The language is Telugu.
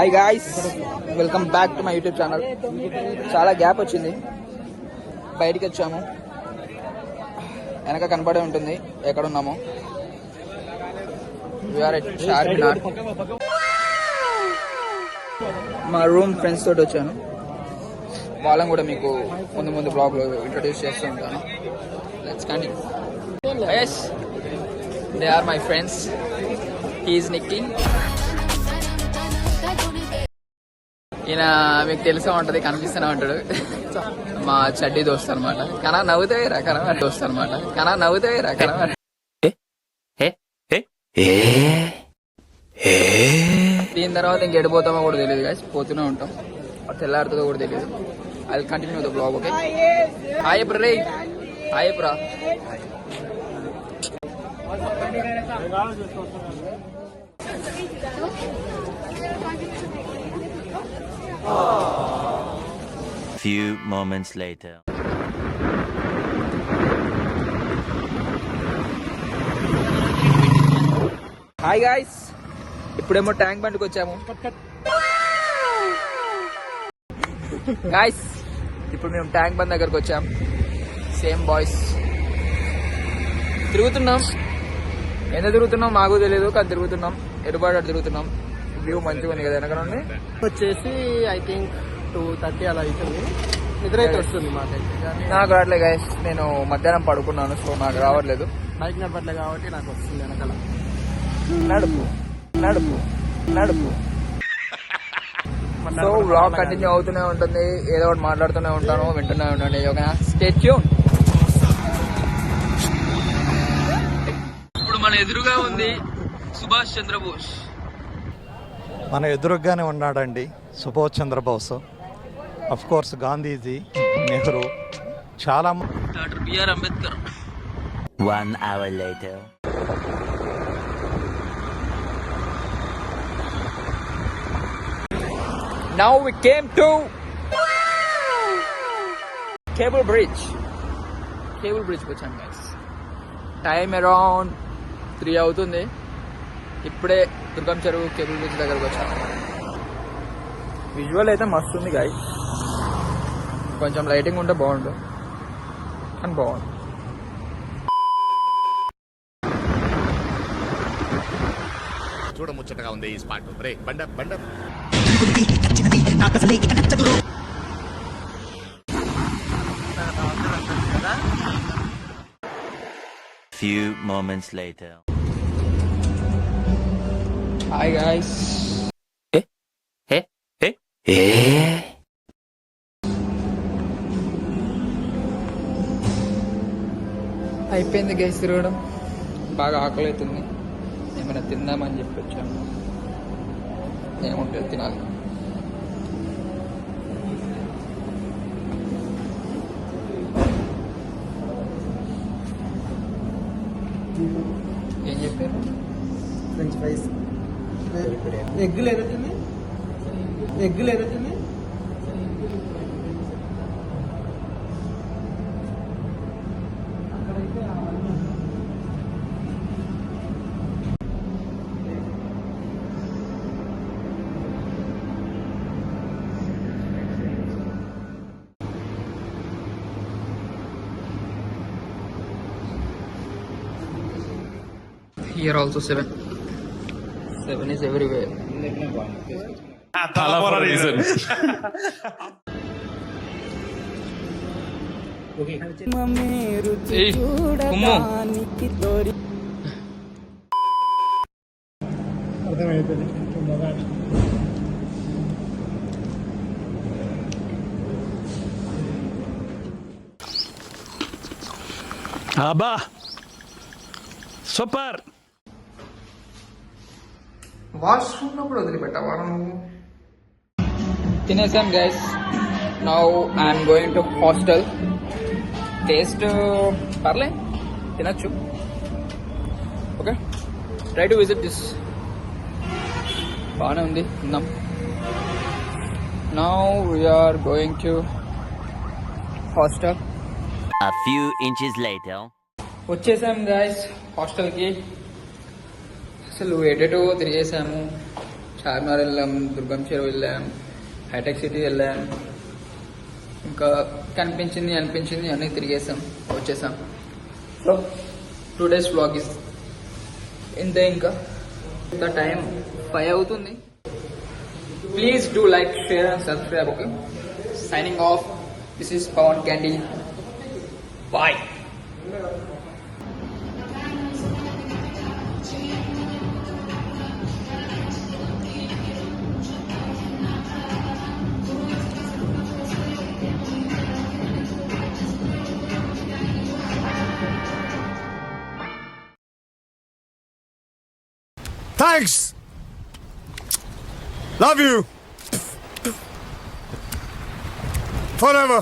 Hi guys, welcome back to my YouTube channel. చాలా గ్యాప్ వచ్చింది, బయటికి వచ్చాము. వెనక కనపడే ఉంటుంది ఎక్కడ ఉన్నామో. We are at Charminar. మా రూమ్ ఫ్రెండ్స్ తోటి వచ్చాను. వాళ్ళని కూడా మీకు ముందు ముందు బ్లాగ్ లో ఇంట్రొడ్యూస్ చేస్తూ ఉంటాను. Let's continue. yes, they are my friends. He is Nicky. ఈయన మీకు తెలిసే ఉంటది, కనిపిస్తూనే ఉంటాడు. మా చడ్డీ దోస్త్ అనమాట. కనా నవ్వుతే రకన దోస్త్ అనమాట. కనా నవ్వుతే రకన. దీని తర్వాత ఇంకెడిపోతామో కూడా తెలియదు గాయస్. పోతూనే ఉంటాం, తెల్లారుతుందో కూడా తెలియదు. I will continue the blog. Okay, hi bro. Hi బ్రా. Few moments later. Hi guys, ఇప్పుడేమో ట్యాంక్ బండ్కి వచ్చాము. గాయ్స్, ఇప్పుడు మేము ట్యాంక్ బండ్ దగ్గరకు వచ్చాం. సేమ్ బాయ్స్ తిరుగుతున్నాం. ఎంత తిరుగుతున్నాం మాకు తెలియదు, కానీ తిరుగుతున్నాం. ఎటుబాటు తిరుగుతున్నాం. వ్యూ మంచిగా ఉంది కదా వెనక నుండి. వచ్చేసి ఐ థింక్ 2:30 అలా అవుతుంది. నిద్ర అయితే వస్తుంది మాకైతే. నాకు రావట్లేదు గాయస్, నేను మధ్యాహ్నం పడుకున్నాను, సో నాకు రావట్లేదు. బైక్ నెంబర్లే కాబట్టి నాకు వస్తుంది వెనకాల. నడుపు నడుపు నడుపు. సో వ్లాగ్ కంటిన్యూ అవుతూనే ఉంటుంది. ఏదో ఒకటి మాట్లాడుతూనే ఉంటాను, వింటూనే ఉండండి. ఓకేనా? Stay tune. ఇప్పుడు మన ఎదురుగా ఉంది సుభాష్ చంద్రబోస్. మన ఎదురుగానే ఉన్నాడండి సుభాష్ చంద్రబోస్. అఫ్ కోర్స్ గాంధీజీ, నెహ్రూ, చాలా doctor BR Ambedkar. 1 hour later. Now we came to Cable Bridge. Cable Bridge వచ్చాం గైస్. టైం అరౌండ్ 3 అవుతుంది. ఇప్పుడే దుర్గం చెరువు కేబుల్ బ్రిడ్జ్ దగ్గరకు వచ్చాను. విజువల్ అయితే మస్తు ఉంది గాయ్. కొంచెం లైటింగ్ ఉంటే బాగుండు, కానీ బాగుంది. చూడముచ్చటగా ఉంది ఈ స్పాట్. రే బండ బండ. Few moments later. Hi guys. అయిపోయింది గైస్ తిరగడం. బాగా ఆకలి అవుతుంది. ఏమైనా తిందామని చెప్పి వచ్చాము. ఏముంటుంది తినాలి. ఏం చెప్పారు? French fries. ఎగ్ లేదా తిని? ఎగ్ లేదా తిని? Here also 7. 7 is everywhere. Thala for a reason. Hey, Kummo. అబ్బా సూపర్. వాష్రూమ్ లో కూడా వదిలిపెట్టావా నువ్వు? తినేసాం guys. Now I'm going to hostel. Taste పర్లే, తినచ్చు. Okay, try to visit this. బాగానే ఉంది, తిందాం. Now we're going to hostel. A few inches later. వచ్చేసాం గాయస్ హాస్టల్కి. అసలు ఎటెటో తిరిగేసాము, చార్మినార్ వెళ్ళాం, దుర్గం చెరువు వెళ్ళాం, హైటెక్ సిటీ వెళ్ళాం, ఇంకా కనిపించింది అనిపించింది అన్నీ తిరిగేసాం, వచ్చేసాం. సో 2 days vlog ఇస్ ఇంతే. ఇంకా టైం 5 అవుతుంది. Please do like, share and subscribe. Okay, signing off. This is Pawan candy. Bye. Thanks. Love you. Forever.